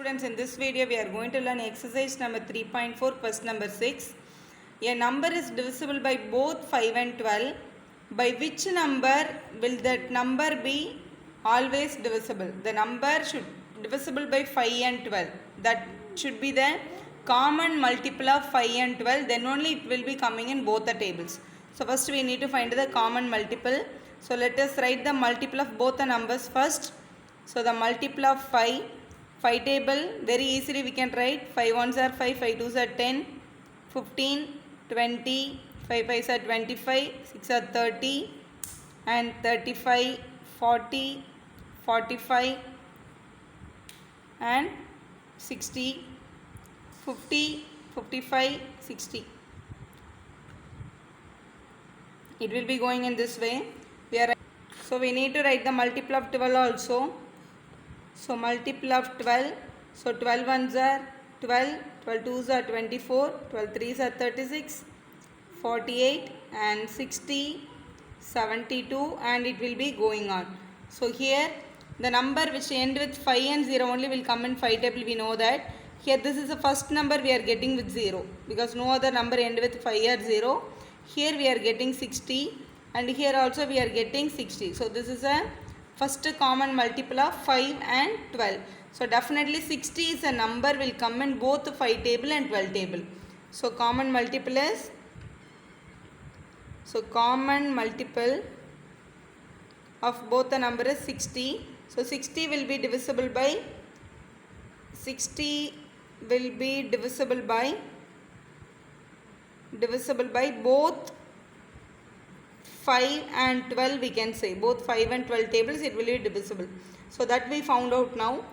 students, in this video we are going to learn exercise number 3.4 question number 6. A number is divisible by both 5 and 12. By which number will that number be always divisible? The number should divisible by 5 and 12. That should be the common multiple of 5 and 12. Then only it will be coming in both the tables. So first we need to find the common multiple. So let us write the multiple of both the numbers first. So the multiple of 5 table, very easily we can write 5 ones are 5, 5 twos are 10, 15, 20, 5 5s are 25, 6 are 30 and 35, 40, 45 and 60, 50, 55, 60. It will be going in this way. So we need to write the multiple of 12 also. So multiple of 12, so 12 ones are 12, 12 twos are 24, 12 threes are 36, 48 and 60, 72 and it will be going on. So here the number which end with 5 and 0 only will come in 5 table, we know that. Here this is the first number we are getting with 0 because no other number end with 5 or 0. Here we are getting 60 and here also we are getting 60. So this is a first common multiple of 5 and 12. So definitely 60 is a number will come in both 5 table and 12 table. So common multiple is, so common multiple of both the number is 60. So 60 will be divisible by, 60 will be divisible by both 5 and 12 we can say, both 5 and 12 tables it will be divisible. So that we found out now.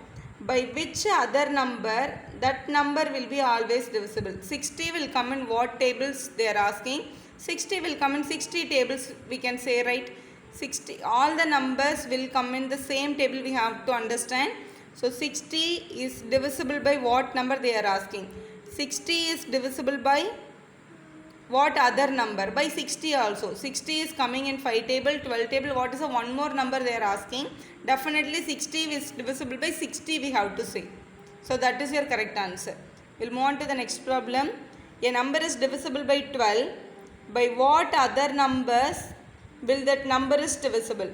By which other number that number will be always divisible? 60 will come in what tables they are asking? 60 will come in 60 tables we can say, right? 60, all the numbers will come in the same table we have to understand. So 60 is divisible by what number they are asking? 60 is divisible by what other number? By 60 also. 60 is coming in 5 table, 12 table. What is the one more number they are asking? Definitely 60 is divisible by 60 we have to say. So that is your correct answer. We'll move on to the next problem. A number is divisible by 12. By what other numbers will that number is divisible?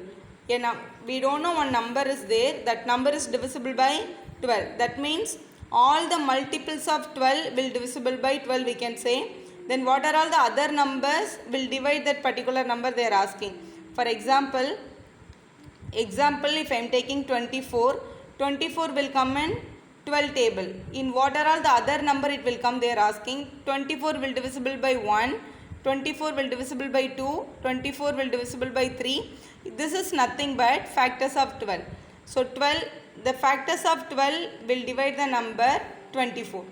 We don't know one number is there. That number is divisible by 12. That means all the multiples of 12 will divisible by 12 we can say. Then what are all the other numbers will divide that particular number they are asking. For example, if I am taking 24, 24 will come in 12 table. In what are all the other number it will come they are asking? 24 will divisible by 1, 24 will divisible by 2, 24 will divisible by 3. This is nothing but factors of 12. So 12, the factors of 12 will divide the number 24.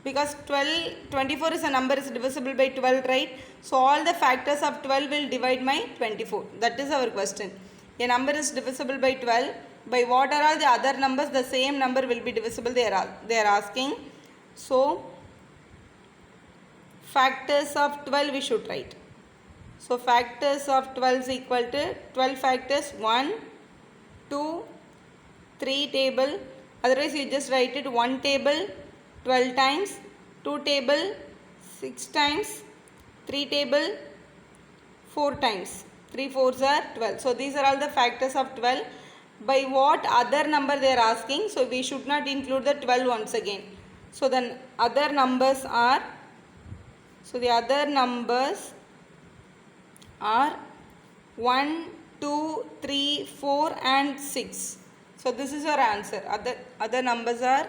Because 24 is a number is divisible by 12, right? So all the factors of 12 will divide my 24. That is our question. A number is divisible by 12. By what are all the other numbers? The same number will be divisible they are asking. So factors of 12 we should write. So factors of 12 is equal to 12 factors 1, 2, 3 table. Otherwise you just write it 1 table 12 times, 2 table 6 times, 3 table 4 times. 3 4s are 12. So these are all the factors of 12. By what other number they are asking? So we should not include the 12 once again. So then other numbers are, so the other numbers are 1, 2, 3, 4 and 6. So this is your answer. Other numbers are,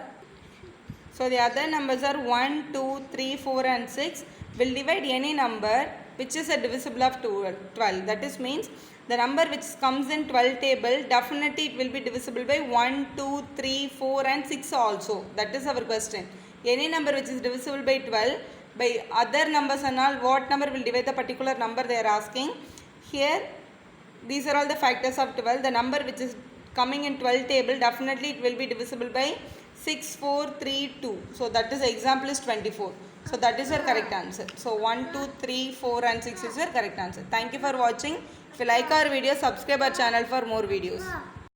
so the other numbers are 1, 2, 3, 4 and 6 will divide any number which is a divisible of 12. That is means the number which comes in 12 table definitely it will be divisible by 1, 2, 3, 4 and 6 also. That is our question. Any number which is divisible by 12, by other numbers and all, what number will divide the particular number they are asking? Here these are all the factors of 12. The number which is coming in 12 table definitely it will be divisible by 6, 4, 3, 2. So that is example is 24. So that is your correct answer. So 1, 2, 3, 4 and 6 is your correct answer. Thank you for watching. If you like our video, subscribe our channel for more videos.